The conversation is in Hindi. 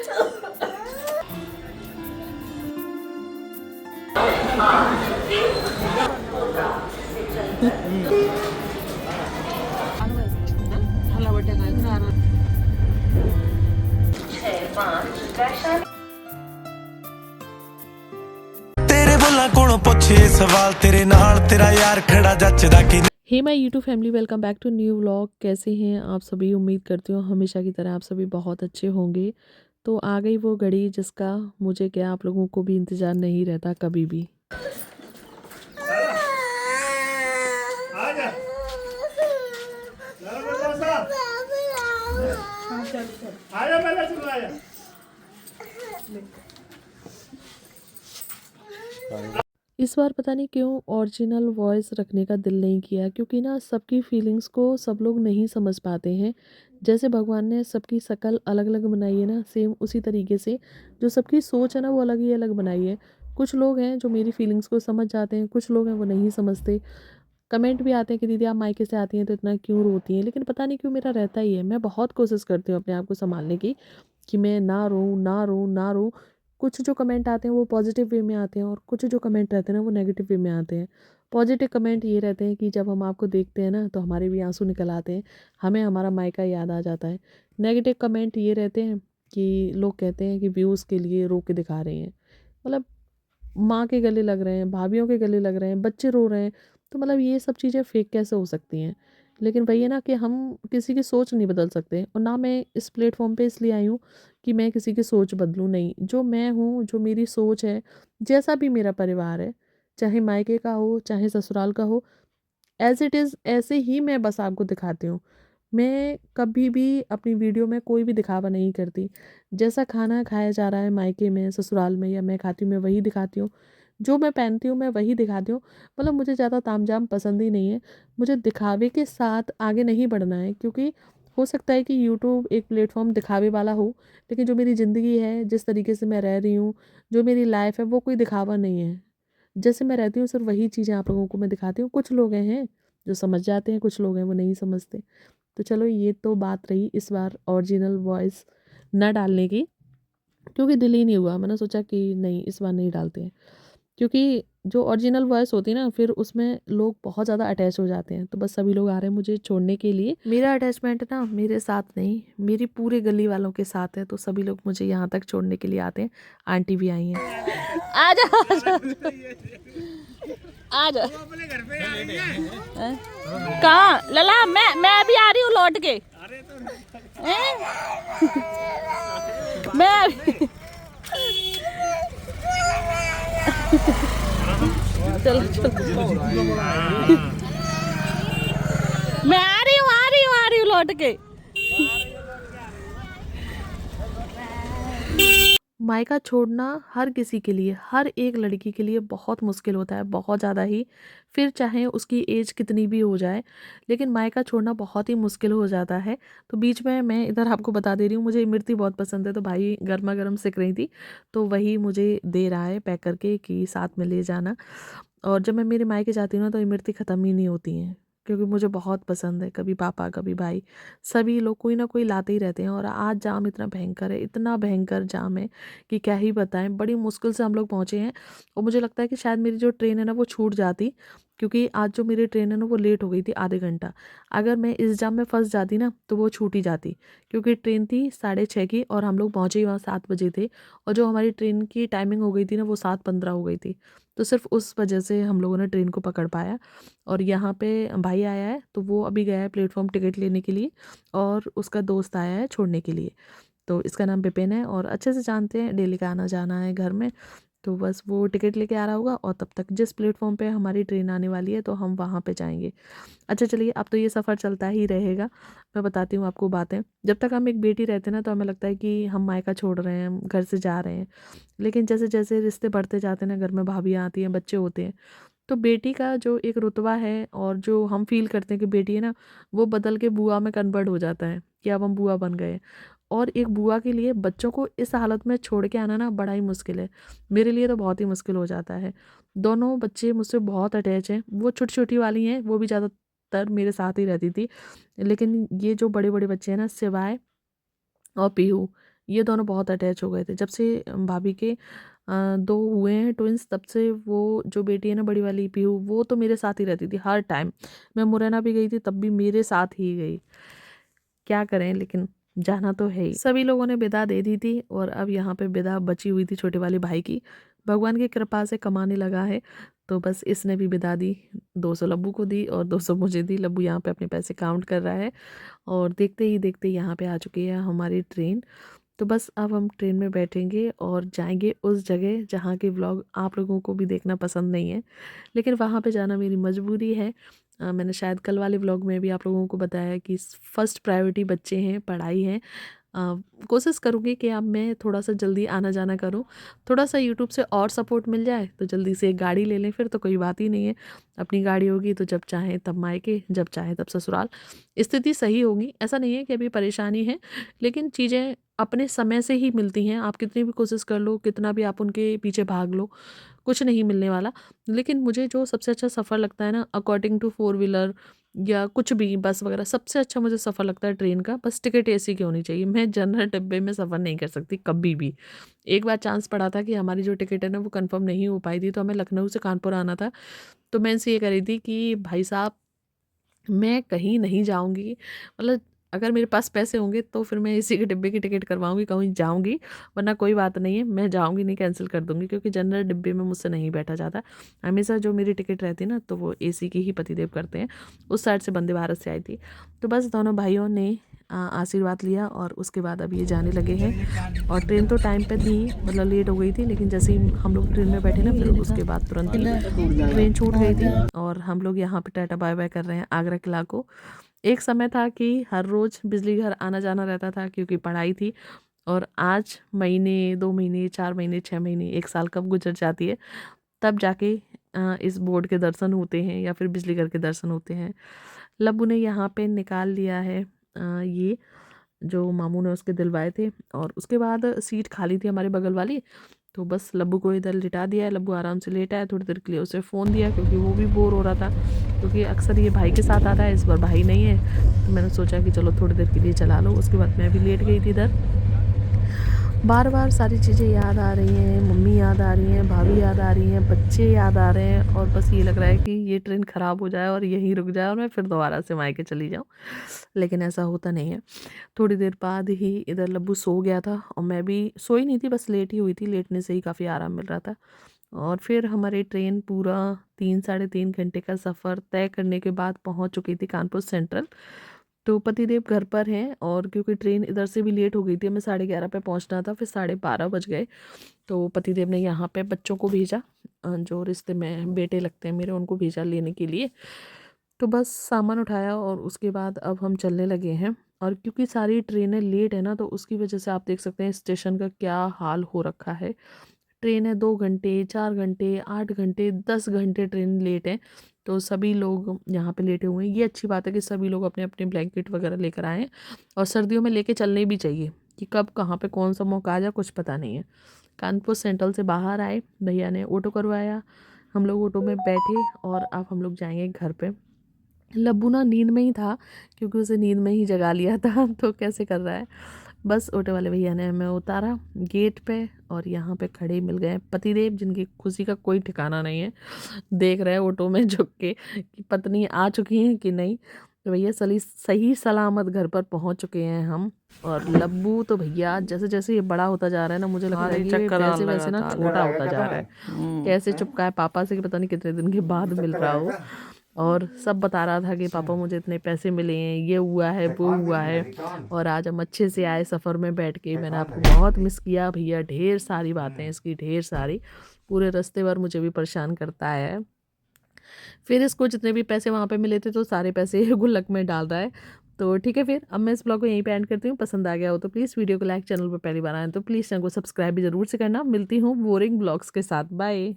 Hey my YouTube family, welcome back to new vlog. कैसे हैं आप सभी? उम्मीद करती हूँ हमेशा की तरह आप सभी बहुत अच्छे होंगे। तो आ गई वो घड़ी जिसका मुझे क्या आप लोगों को भी इंतज़ार नहीं रहता कभी भी। इस बार पता नहीं क्यों ओरिजिनल वॉइस रखने का दिल नहीं किया, क्योंकि ना सबकी फीलिंग्स को सब लोग नहीं समझ पाते हैं। जैसे भगवान ने सबकी शक्ल अलग अलग बनाई है ना, सेम उसी तरीके से जो सबकी सोच है ना वो अलग ही अलग बनाई है। कुछ लोग हैं जो मेरी फीलिंग्स को समझ जाते हैं, कुछ लोग हैं वो नहीं समझते। कमेंट भी आते हैं कि दीदी आप मायके से आती हैं तो इतना क्यों रोती हैं, लेकिन पता नहीं क्यों मेरा रहता ही है। मैं बहुत कोशिश करती हूँ अपने आप को संभालने की कि मैं ना रोऊँ ना रोऊँ ना रोऊँ। कुछ जो कमेंट आते हैं वो पॉजिटिव वे में आते हैं और कुछ जो कमेंट रहते हैं ना वो नेगेटिव वे में आते हैं। पॉजिटिव कमेंट ये रहते हैं कि जब हम आपको देखते हैं ना तो हमारे भी आंसू निकल आते हैं, हमें हमारा मायका याद आ जाता है। नेगेटिव कमेंट ये रहते हैं कि लोग कहते हैं कि व्यूज़ के लिए रो के दिखा रहे हैं। मतलब माँ के गले लग रहे हैं, भाभीयों के गले लग रहे हैं, बच्चे रो रहे हैं। तो मतलब ये सब चीज़ें फेक कैसे हो सकती हैं? लेकिन वही है ना कि हम किसी की सोच नहीं बदल सकते, और ना मैं इस प्लेटफॉर्म पे इसलिए आई हूँ कि मैं किसी की सोच बदलूँ। नहीं, जो मैं हूँ, जो मेरी सोच है, जैसा भी मेरा परिवार है, चाहे मायके का हो चाहे ससुराल का हो, एज़ इट इज़ ऐसे ही मैं बस आपको दिखाती हूँ। मैं कभी भी अपनी वीडियो में कोई भी दिखावा नहीं करती। जैसा खाना खाया जा रहा है मायके में, ससुराल में, या मैं खाती हूँ मैं वही दिखाती हूँ। जो मैं पहनती हूँ मैं वही दिखाती हूँ। मतलब मुझे ज़्यादा तामझाम पसंद ही नहीं है। मुझे दिखावे के साथ आगे नहीं बढ़ना है, क्योंकि हो सकता है कि यूट्यूब एक प्लेटफ़ॉर्म दिखावे वाला हो, लेकिन जो मेरी ज़िंदगी है, जिस तरीके से मैं रह रही हूँ, जो मेरी लाइफ़ है, वो कोई दिखावा नहीं है। जैसे मैं रहती हूँ सिर्फ़ वही चीज़ें आप लोगों को मैं दिखाती हूँ। कुछ लोग हैं जो समझ जाते हैं, कुछ लोग हैं वो नहीं समझते। तो चलो ये तो बात रही इस बार ओरिजिनल वॉइस ना डालने की, क्योंकि दिल ही नहीं हुआ। मैंने सोचा कि नहीं, इस बार नहीं डालते हैं, क्योंकि जो ओरिजिनल वॉइस होती है ना फिर उसमें लोग बहुत ज़्यादा अटैच हो जाते हैं। तो बस सभी लोग आ रहे हैं मुझे छोड़ने के लिए। मेरा अटैचमेंट ना मेरे साथ नहीं, मेरी पूरे गली वालों के साथ है। तो सभी लोग मुझे यहाँ तक छोड़ने के लिए आते हैं। आंटी भी आई हैं। आ जा आ जा आ जा। कहाँ लला? मैं अभी आ रही हूँ लौट के। हैं? मैं अभी चलो चलो मैं आ रही हूँ लौट के। मायका छोड़ना हर किसी के लिए, हर एक लड़की के लिए बहुत मुश्किल होता है, बहुत ज़्यादा ही। फिर चाहे उसकी एज कितनी भी हो जाए, लेकिन मायका छोड़ना बहुत ही मुश्किल हो जाता है। तो बीच में मैं इधर आपको बता दे रही हूँ, मुझे इमरती बहुत पसंद है। तो भाई गर्मा गर्म सिक रही थी, तो वही मुझे दे रहा है पैक करके कि साथ में ले जाना। और जब मैं मेरे मायके जाती हूँ ना तो इमरती ख़त्म ही नहीं होती हैं, क्योंकि मुझे बहुत पसंद है। कभी पापा कभी भाई, सभी लोग कोई ना कोई लाते ही रहते हैं। और आज जाम इतना भयंकर है, इतना भयंकर जाम है कि क्या ही बताएं। बड़ी मुश्किल से हम लोग पहुँचे हैं, और मुझे लगता है कि शायद मेरी जो ट्रेन है ना वो छूट जाती, क्योंकि आज जो मेरी ट्रेन है ना वो लेट हो गई थी आधे घंटा। अगर मैं इस जाम में फंस जाती ना तो वो छूट ही जाती, क्योंकि ट्रेन थी 6:30 की और हम लोग पहुँचे ही वहाँ 7 बजे थे। और जो हमारी ट्रेन की टाइमिंग हो गई थी ना वो 7:15 हो गई थी। तो सिर्फ उस वजह से हम लोगों ने ट्रेन को पकड़ पाया। और यहाँ पे भाई आया है तो वो अभी गया है प्लेटफॉर्म टिकट लेने के लिए, और उसका दोस्त आया है छोड़ने के लिए। तो इसका नाम विपिन है, और अच्छे से जानते हैं, डेली का आना जाना है घर में। तो बस वो टिकट लेके आ रहा होगा, और तब तक जिस प्लेटफॉर्म पे हमारी ट्रेन आने वाली है तो हम वहाँ पे जाएंगे। अच्छा चलिए, अब तो ये सफ़र चलता ही रहेगा। मैं बताती हूँ आपको बातें। जब तक हम एक बेटी रहते हैं ना तो हमें लगता है कि हम मायका छोड़ रहे हैं, हम घर से जा रहे हैं। लेकिन जैसे जैसे रिश्ते बढ़ते जाते हैं ना, घर में भाभियाँ आती हैं, बच्चे होते हैं, तो बेटी का जो एक रुतबा है और जो हम फ़ील करते हैं कि बेटी है ना, वो बदल के बुआ में कन्वर्ट हो जाता है कि अब हम बुआ बन गए। और एक बुआ के लिए बच्चों को इस हालत में छोड़ के आना ना बड़ा ही मुश्किल है। मेरे लिए तो बहुत ही मुश्किल हो जाता है। दोनों बच्चे मुझसे बहुत अटैच हैं। वो छोटी-छोटी वाली हैं, वो भी ज़्यादातर मेरे साथ ही रहती थी। लेकिन ये जो बड़े-बड़े बच्चे हैं ना, सिवाय और पीहू, ये दोनों बहुत अटैच हो गए थे। जब से भाभी के 2 हुए हैं ट्विंस, तब से वो जो बेटी है ना बड़ी वाली पीहू, वो तो मेरे साथ ही रहती थी हर टाइम। मैं मुरैना भी गई थी तब भी मेरे साथ ही गई। क्या करें, लेकिन जाना तो है ही। सभी लोगों ने विदा दे दी थी और अब यहाँ पे विदा बची हुई थी छोटे वाले भाई की। भगवान की कृपा से कमाने लगा है, तो बस इसने भी विदा दी। 200 लब्बू को दी और 200 मुझे दी। लब्बू यहाँ पे अपने पैसे काउंट कर रहा है और देखते ही देखते यहाँ पे आ चुकी है हमारी ट्रेन। तो बस अब हम ट्रेन में बैठेंगे और जाएंगे उस जगह जहाँ के व्लॉग आप लोगों को भी देखना पसंद नहीं है, लेकिन वहाँ पे जाना मेरी मजबूरी है। मैंने शायद कल वाले व्लॉग में भी आप लोगों को बताया कि फर्स्ट प्रायोरिटी बच्चे हैं, पढ़ाई है। कोशिश करूँगी कि अब मैं थोड़ा सा जल्दी आना जाना करूँ। थोड़ा सा यूट्यूब से और सपोर्ट मिल जाए तो जल्दी से एक गाड़ी ले लें, फिर तो कोई बात ही नहीं है। अपनी गाड़ी होगी तो जब चाहे तब मायके, जब चाहे तब ससुराल। स्थिति सही होगी, ऐसा नहीं है कि अभी परेशानी है, लेकिन चीज़ें अपने समय से ही मिलती हैं। आप कितनी भी कोशिश कर लो, कितना भी आप उनके पीछे भाग लो, कुछ नहीं मिलने वाला। लेकिन मुझे जो सबसे अच्छा सफ़र लगता है ना, अकॉर्डिंग टू फोर व्हीलर या कुछ भी बस वगैरह, सबसे अच्छा मुझे सफ़र लगता है ट्रेन का। बस टिकट एसी की होनी चाहिए। मैं जनरल डिब्बे में सफ़र नहीं कर सकती कभी भी। एक बार चांस पड़ा था कि हमारी जो टिकट है ना वो कंफर्म नहीं हो पाई थी, तो हमें लखनऊ से कानपुर आना था। तो मैं इनसे ये कह रही थी कि भाई साहब, मैं कहीं नहीं जाऊँगी, मतलब अगर मेरे पास पैसे होंगे तो फिर मैं एसी के डिब्बे की टिकट करवाऊँगी, कहीं जाऊँगी, वरना कोई बात नहीं है, मैं जाऊँगी नहीं, कैंसिल कर दूँगी, क्योंकि जनरल डिब्बे में मुझसे नहीं बैठा जाता। हमेशा जो मेरी टिकट रहती है ना, तो वो एसी की ही पतिदेव करते हैं। उस साइड से वंदे भारत से आई थी। तो बस दोनों भाइयों ने आशीर्वाद लिया और उसके बाद अब ये जाने लगे हैं। और ट्रेन तो टाइम पे थी, मतलब लेट हो गई थी, लेकिन जैसे ही हम लोग ट्रेन में बैठे ना, फिर उसके बाद तुरंत ही ट्रेन छूट गई थी और हम लोग यहाँ पे टाटा बाय बाय कर रहे हैं आगरा किला को। एक समय था कि हर रोज़ बिजली घर आना जाना रहता था, क्योंकि पढ़ाई थी। और आज महीने, 2 महीने, 4 महीने, 6 महीने, 1 साल कब गुजर जाती है, तब जाके इस बोर्ड के दर्शन होते हैं या फिर बिजली घर के दर्शन होते हैं। लब्बू ने यहाँ पे निकाल लिया है ये जो मामू ने उसके दिलवाए थे, और उसके बाद सीट खाली थी हमारे बगल वाली। तो बस लब्बू को इधर लिटा दिया है। लब्बू आराम से लेटा है। थोड़ी देर के लिए उसे फ़ोन दिया, क्योंकि वो भी बोर हो रहा था, क्योंकि अक्सर ये भाई के साथ आता है, इस बार भाई नहीं है। तो मैंने सोचा कि चलो थोड़ी देर के लिए चला लो। उसके बाद मैं भी लेट गई थी इधर। बार बार सारी चीज़ें याद आ रही हैं, मम्मी याद आ रही हैं, भाभी याद आ रही हैं, बच्चे याद आ रहे हैं, और बस ये लग रहा है कि ये ट्रेन ख़राब हो जाए और यहीं रुक जाए और मैं फिर दोबारा से मायके चली जाऊँ। लेकिन ऐसा होता नहीं है। थोड़ी देर बाद ही इधर लब्बू सो गया था और मैं भी सोई नहीं थी, बस लेट ही हुई थी। लेटने से ही काफ़ी आराम मिल रहा था। और फिर हमारी ट्रेन पूरा 3 साढ़े 3 घंटे का सफ़र तय करने के बाद पहुंच चुकी थी कानपुर सेंट्रल। तो पतिदेव घर पर हैं, और क्योंकि ट्रेन इधर से भी लेट हो गई थी, हमें 11:30 पे पहुंचना था, फिर 12:30 बज गए। तो पतिदेव ने यहाँ पे बच्चों को भेजा, जो रिश्ते में बेटे लगते हैं मेरे, उनको भेजा लेने के लिए। तो बस सामान उठाया और उसके बाद अब हम चलने लगे हैं। और क्योंकि सारी ट्रेनें लेट है ना, तो उसकी वजह से आप देख सकते हैं स्टेशन का क्या हाल हो रखा है। ट्रेनें 2 घंटे, 4 घंटे, 8 घंटे, 10 घंटे ट्रेन लेट है। तो सभी लोग यहाँ पे लेटे हुए हैं। ये अच्छी बात है कि सभी लोग अपने अपने ब्लैंकेट वगैरह लेकर आए हैं, और सर्दियों में लेके चलने भी चाहिए, कि कब कहाँ पे कौन सा मौका आ जाए कुछ पता नहीं है। कानपुर सेंट्रल से बाहर आए, भैया ने ऑटो करवाया, हम लोग ऑटो में बैठे और अब हम लोग जाएंगे घर पे। लब्बू ना नींद में ही था, क्योंकि उसे नींद में ही जगा लिया था तो कैसे कर रहा है। बस ऑटो वाले भैया ने हमें उतारा गेट पे, और यहाँ पे खड़े मिल गए पतिदेव, जिनकी खुशी का कोई ठिकाना नहीं है। देख रहे हैं ऑटो में झुक के कि पत्नी आ चुकी हैं कि नहीं। तो भैया सही सही सलामत घर पर पहुँच चुके हैं हम। और लब्बू तो भैया जैसे जैसे ये बड़ा होता जा रहा है ना, मुझे लगता है कि ये वैसे वैसे ना छोटा होता जा रहा है। कैसे चुपका है पापा से कि पता नहीं कितने दिन के बाद मिल रहा हो। और सब बता रहा था कि पापा मुझे इतने पैसे मिले हैं, ये हुआ है, वो हुआ है। और आज हम अच्छे से आए सफ़र में बैठ के। मैंने आपको बहुत मिस किया भैया, ढेर सारी बातें इसकी, ढेर सारी। पूरे रास्ते भर मुझे भी परेशान करता है। फिर इसको जितने भी पैसे वहाँ पे मिले थे, तो सारे पैसे गुल्लक में डाल रहा है। तो ठीक है, फिर अब मैं इस ब्लॉग को यहीं पे एंड करती हूँ। पसंद आ गया हो तो प्लीज़ वीडियो को लाइक, चैनल पर पहली बार आए तो प्लीज़ चैनल को सब्सक्राइब भी जरूर से करना। मिलती हूँ बोरिंग ब्लॉग्स के साथ। बाय।